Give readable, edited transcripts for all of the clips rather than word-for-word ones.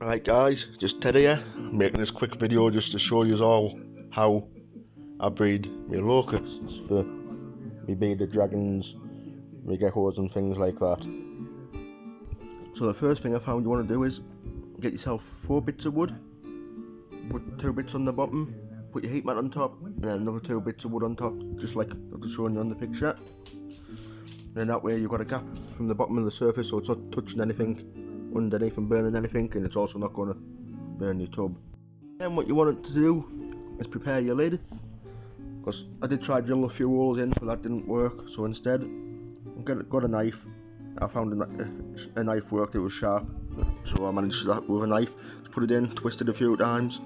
Alright guys, just Ted here, making this quick video just to show you all how I breed my locusts for me bearded dragons, my geckos and things like that. So the first thing I found you want to do is get yourself 4 bits of wood, put 2 bits on the bottom, put your heat mat on top, and then another 2 bits of wood on top, just like I've just shown you on the picture. And then that way you've got a gap from the bottom of the surface so it's not touching anything underneath and burning anything, and it's also not going to burn your tub. Then what you want to do is prepare your lid, because I did try drilling a few holes in but that didn't work, so instead I got a knife. I found a knife worked, it was sharp, so I managed that with a knife. Put it in, twist it a few times,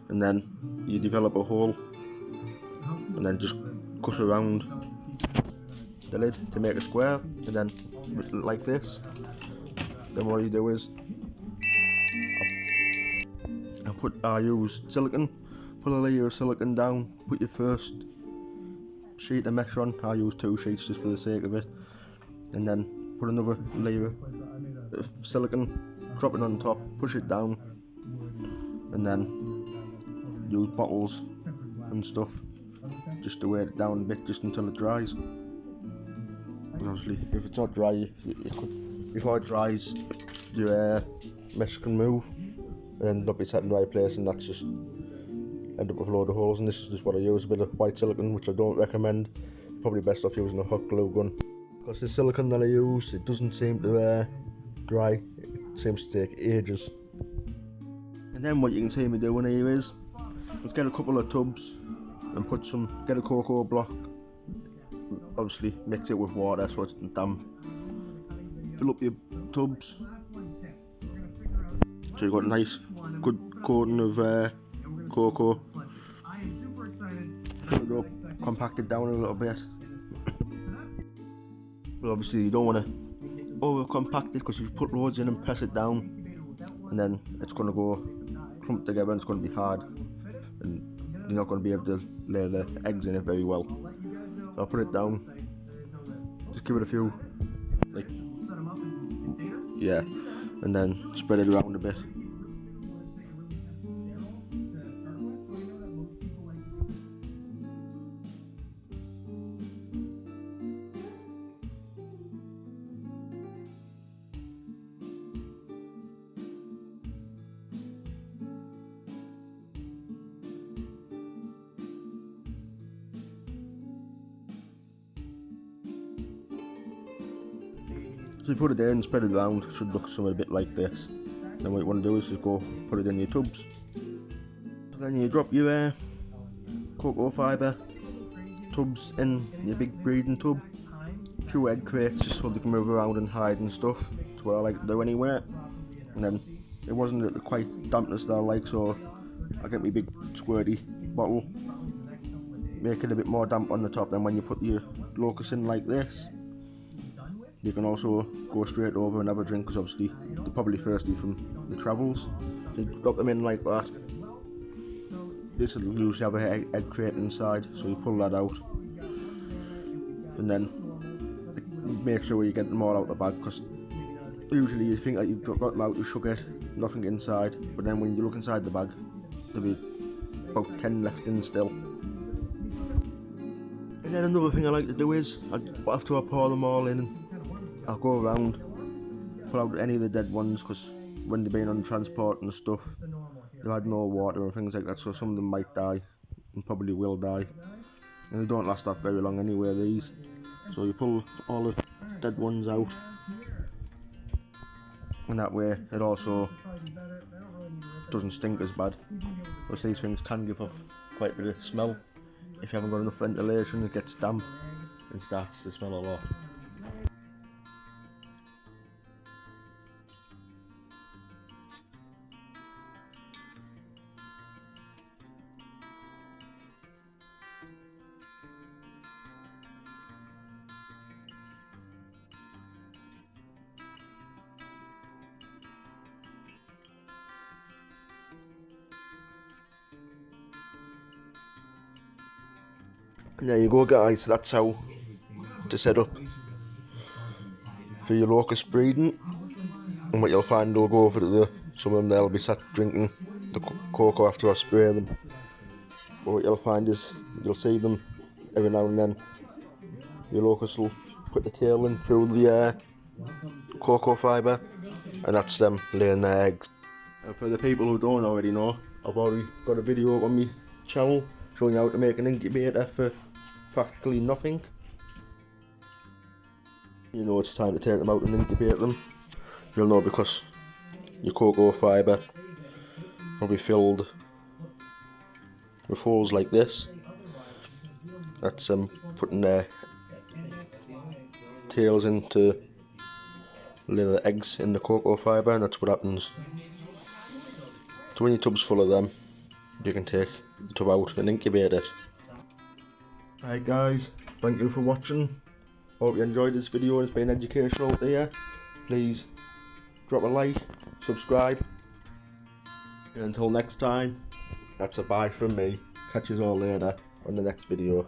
and then you develop a hole and then just cut around the lid to make a square, and then like this. Then what you do is I use silicone, put a layer of silicone down, put your first sheet of mesh on. I use 2 sheets just for the sake of it, and then put another layer of silicone, drop it on top, push it down, and then use bottles and stuff just to weight it down a bit just until it dries. Obviously if it's not dry, before it dries your mesh can move and not be set in the right place, and that's just end up with a load of holes. And this is just what I use, a bit of white silicone, which I don't recommend. Probably best off using a hot glue gun, because the silicone that I use, it doesn't seem to dry, it seems to take ages. And then what you can see me doing here is, let's get a couple of tubs and get a cocoa block, obviously mix it with water so it's damp, fill up your tubs so you've got a nice good coating of cocoa, fill it up, compact it down a little bit. But obviously you don't want to over compact it, because if you put loads in and press it down, and then it's going to go clump together and it's going to be hard and you're not going to be able to lay the eggs in it very well. So I'll put it down, just give it a few, and then spread it around a bit. So you put it in, spread it around, it should look something a bit like this. Then what you want to do is just go put it in your tubs. So then you drop your cocoa fibre tubs in your big breeding tub. A few egg crates just so they can move around and hide and stuff. That's what I like to do anyway. And then it wasn't the quite dampness that I like, so I get my big squirty bottle, make it a bit more damp on the top. Then when you put your locust in like this, you can also go straight over and have a drink, because obviously they're probably thirsty from the travels. So you drop them in like that. This will usually have an egg crate inside, so you pull that out, and then make sure you get them all out the bag, because usually you think that you've got them out, you should get nothing inside, but then when you look inside the bag there'll be about 10 left in still. And then another thing I like to do is, after I pour them all in, I'll go around, pull out any of the dead ones, because when they've been on transport and stuff, they've had no water and things like that, so some of them might die, and probably will die. And they don't last that very long anyway, these. So you pull all the dead ones out, and that way it also doesn't stink as bad, because these things can give off quite a bit of smell. If you haven't got enough ventilation, it gets damp and starts to smell a lot. And there you go guys, that's how to set up for your locust breeding. And what you'll find will go over to the Some of them they'll be sat drinking the cocoa after I spray them. But what you'll find is you'll see them every now and then. Your locust will put the tail in through the cocoa fibre, and that's them laying their eggs. And for the people who don't already know, I've already got a video up on my channel showing you how to make an incubator for practically nothing. You know it's time to take them out and incubate them. You'll know because your cocoa fibre will be filled with holes like this. That's putting their tails in to lay the eggs in the cocoa fibre, and that's what happens. So when your tub's full of them, you can take the tub out and incubate it. Right guys, thank you for watching. Hope you enjoyed this video and it's been educational out there. Please drop a like, subscribe. And until next time, that's a bye from me. Catch you all later on the next video.